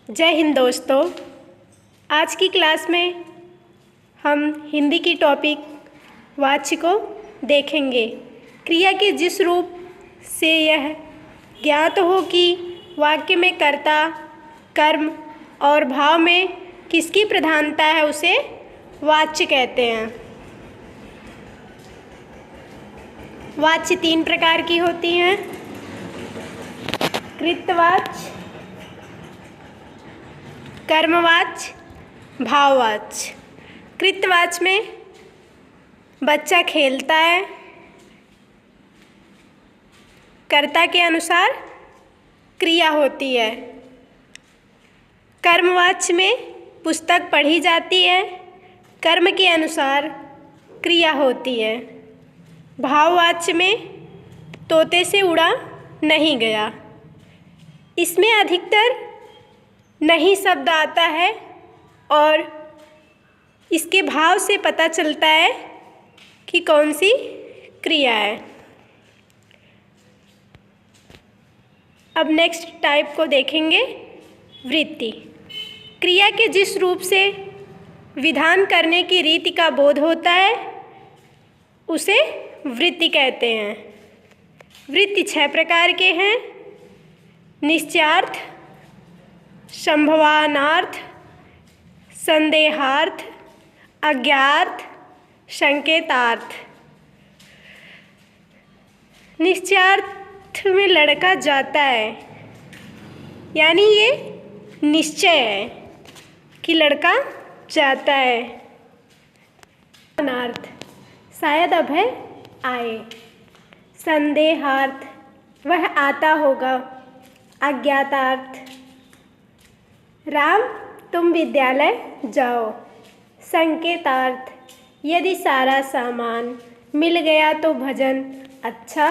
जय हिंद दोस्तों। आज की क्लास में हम हिंदी की टॉपिक वाच्य को देखेंगे। क्रिया के जिस रूप से यह ज्ञात हो कि वाक्य में कर्ता, कर्म और भाव में किसकी प्रधानता है उसे वाच्य कहते हैं। वाच्य 3 प्रकार की होती हैं। कृतवाच्य, कर्मवाच्य, भाववाच्य। कृतवाच्य में बच्चा खेलता है, कर्ता के अनुसार क्रिया होती है। कर्मवाच्य में पुस्तक पढ़ी जाती है, कर्म के अनुसार क्रिया होती है। भाववाच्य में तोते से उड़ा नहीं गया। इसमें अधिकतर नहीं शब्द आता है और इसके भाव से पता चलता है कि कौन सी क्रिया है। अब नेक्स्ट टाइप को देखेंगे, वृत्ति। क्रिया के जिस रूप से विधान करने की रीति का बोध होता है उसे वृत्ति कहते हैं। वृत्ति 6 प्रकार के हैं। निश्चयार्थ, संभवानार्थ, संदेहार्थ, अज्ञार्थ, संकेतार्थ। निश्चयार्थ में लड़का जाता है, यानी ये निश्चय है कि लड़का जाता है। अनार्थ, शायद अब है आए। संदेहार्थ, वह आता होगा। अज्ञातार्थ, राम तुम विद्यालय जाओ। संकेतार्थ, यदि सारा सामान मिल गया तो भजन अच्छा।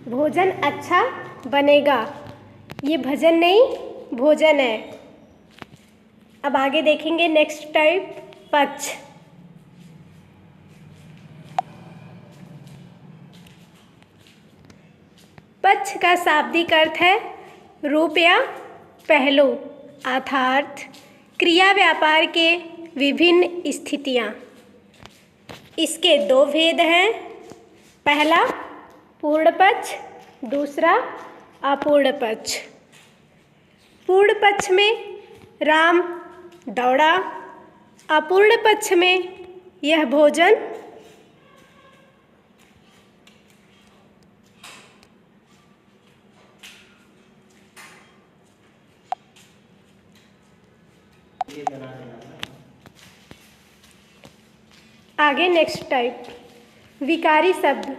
भोजन अच्छा बनेगा, ये भजन नहीं भोजन है। अब आगे देखेंगे नेक्स्ट टाइप, पक्ष। पक्ष का शाब्दिक अर्थ है रूप या पहलू, अर्थात क्रिया व्यापार के विभिन्न स्थितियाँ। इसके 2 भेद हैं। पहला पूर्ण पक्ष, दूसरा अपूर्ण पक्ष। पूर्ण पक्ष में राम दौड़ा, अपूर्ण पक्ष में यह भोजन आगे नेक्स्ट टाइप, विकारी शब्द।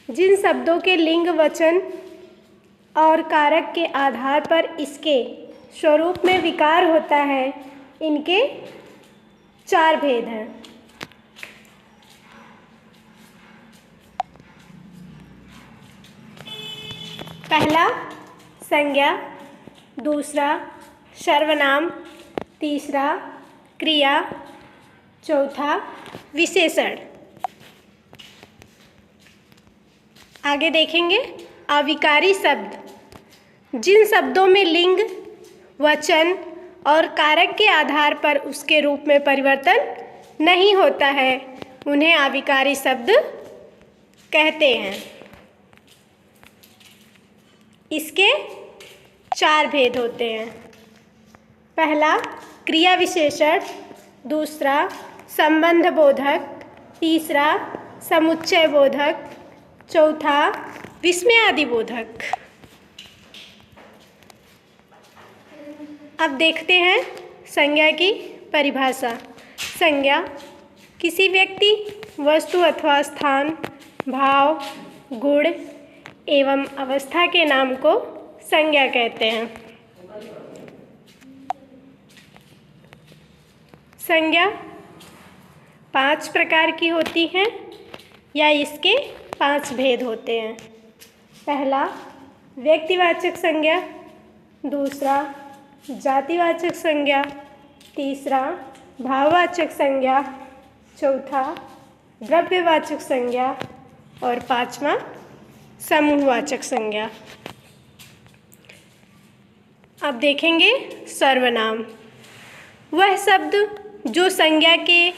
जिन शब्दों के लिंग, वचन और कारक के आधार पर इसके स्वरूप में विकार होता है, इनके 4 भेद हैं। पहला संज्ञा, दूसरा सर्वनाम, तीसरा क्रिया, चौथा विशेषण। आगे देखेंगे अविकारी शब्द। जिन शब्दों में लिंग, वचन और कारक के आधार पर उसके रूप में परिवर्तन नहीं होता है उन्हें अविकारी शब्द कहते हैं। इसके 4 भेद होते हैं। पहला क्रिया विशेषण, दूसरा संबंध बोधक, तीसरा समुच्चय बोधक, चौथा विस्मयादि बोधक। अब देखते हैं संज्ञा की परिभाषा। संज्ञा किसी व्यक्ति, वस्तु अथवा स्थान, भाव, गुण एवं अवस्था के नाम को संज्ञा कहते हैं। संज्ञा 5 प्रकार की होती हैं या इसके 5 भेद होते हैं। पहला व्यक्तिवाचक संज्ञा, दूसरा जातिवाचक संज्ञा, तीसरा भाववाचक संज्ञा, चौथा द्रव्यवाचक संज्ञा और पांचवा समूहवाचक संज्ञा। अब देखेंगे सर्वनाम। वह शब्द जो संज्ञा के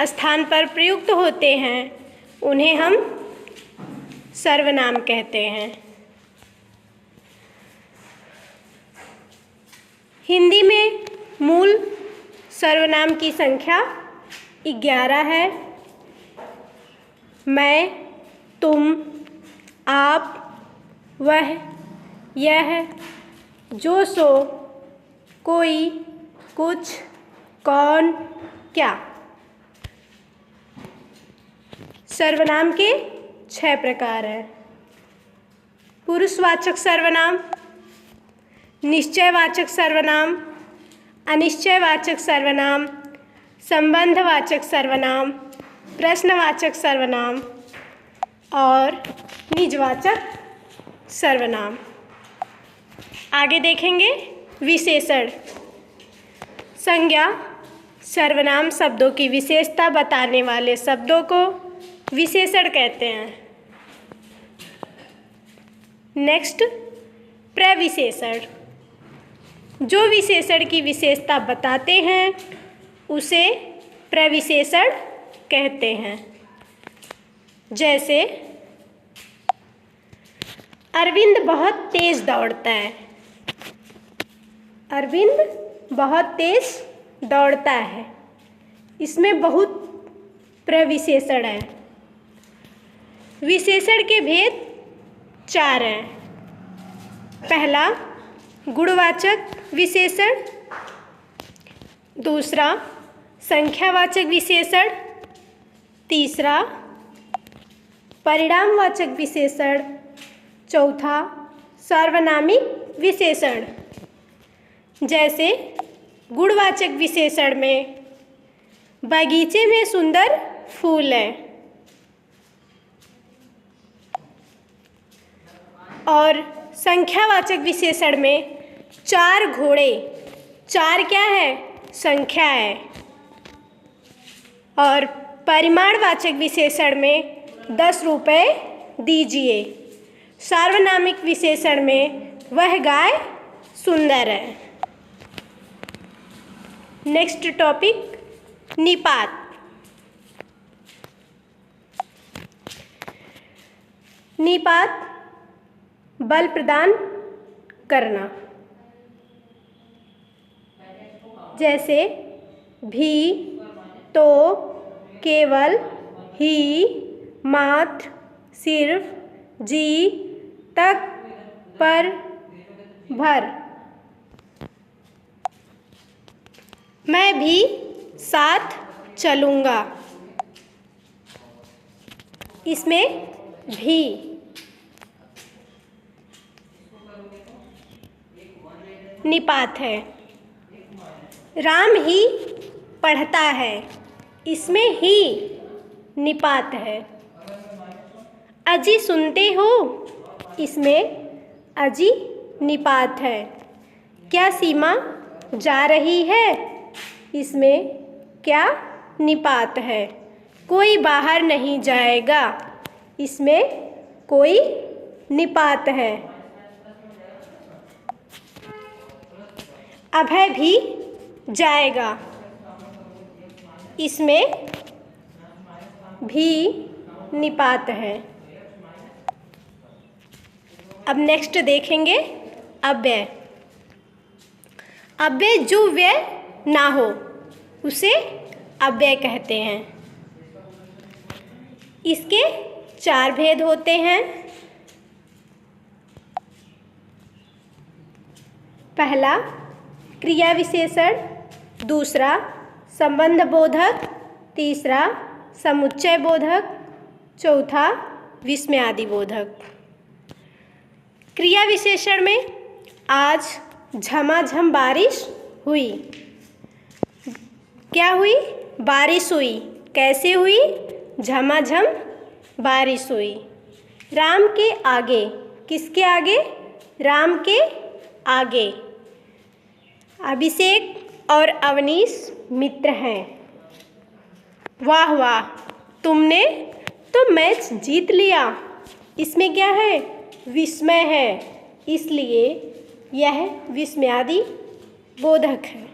स्थान पर प्रयुक्त होते हैं उन्हें हम सर्वनाम कहते हैं। हिंदी में मूल सर्वनाम की संख्या 11 है। मैं, तुम, आप, वह, यह, जो सो, कोई, कुछ, कौन, क्या। सर्वनाम के 6 प्रकार हैं। पुरुषवाचक सर्वनाम, निश्चयवाचक सर्वनाम, अनिश्चयवाचक सर्वनाम, संबंधवाचक सर्वनाम, प्रश्नवाचक सर्वनाम और निजवाचक सर्वनाम। आगे देखेंगे विशेषण। संज्ञा सर्वनाम शब्दों की विशेषता बताने वाले शब्दों को विशेषण कहते हैं। नेक्स्ट, प्रविशेषण। जो विशेषण की विशेषता बताते हैं उसे प्रविशेषण कहते हैं। जैसे अरविंद बहुत तेज दौड़ता है। अरविंद बहुत तेज दौड़ता है, इसमें बहुत प्रविशेषण है। विशेषण के भेद 4 हैं। पहला गुणवाचक विशेषण, दूसरा संख्यावाचक विशेषण, तीसरा परिणामवाचक विशेषण, चौथा सार्वनामिक विशेषण। जैसे गुणवाचक विशेषण में बगीचे में सुंदर फूल हैं और संख्यावाचक विशेषण में 4 घोड़े। 4 क्या है? संख्या है। और परिमाणवाचक विशेषण में 10 रुपये दीजिए। सार्वनामिक विशेषण में वह गाय सुंदर है। नेक्स्ट टॉपिक, निपात। निपात बल प्रदान करना। जैसे भी, तो, केवल, ही, मात्र, सिर्फ, जी, तक, पर, भर। मैं भी साथ चलूँगा। इसमें भी निपात है। राम ही पढ़ता है, इसमें ही निपात है। अजी सुनते हो, इसमें अजी निपात है। क्या सीमा जा रही है, इसमें क्या निपात है। कोई बाहर नहीं जाएगा, इसमें कोई निपात है। अभय भी जाएगा, इसमें भी निपात है। अब नेक्स्ट देखेंगे अव्यय। अव्यय जो व्यय ना हो उसे अव्यय कहते हैं। इसके 4 भेद होते हैं। पहला क्रिया विशेषण, दूसरा संबंध बोधक, तीसरा समुच्चय बोधक, चौथा विस्मयादि बोधक। क्रिया विशेषण में आज झमाझम बारिश हुई। क्या हुई? बारिश हुई। कैसे हुई? झमाझम बारिश हुई। राम के आगे, किसके आगे? राम के आगे। अभिषेक और अवनीश मित्र हैं। वाह वाह, तुमने तो मैच जीत लिया। इसमें क्या है? विस्मय है, इसलिए यह विस्मयादि बोधक है।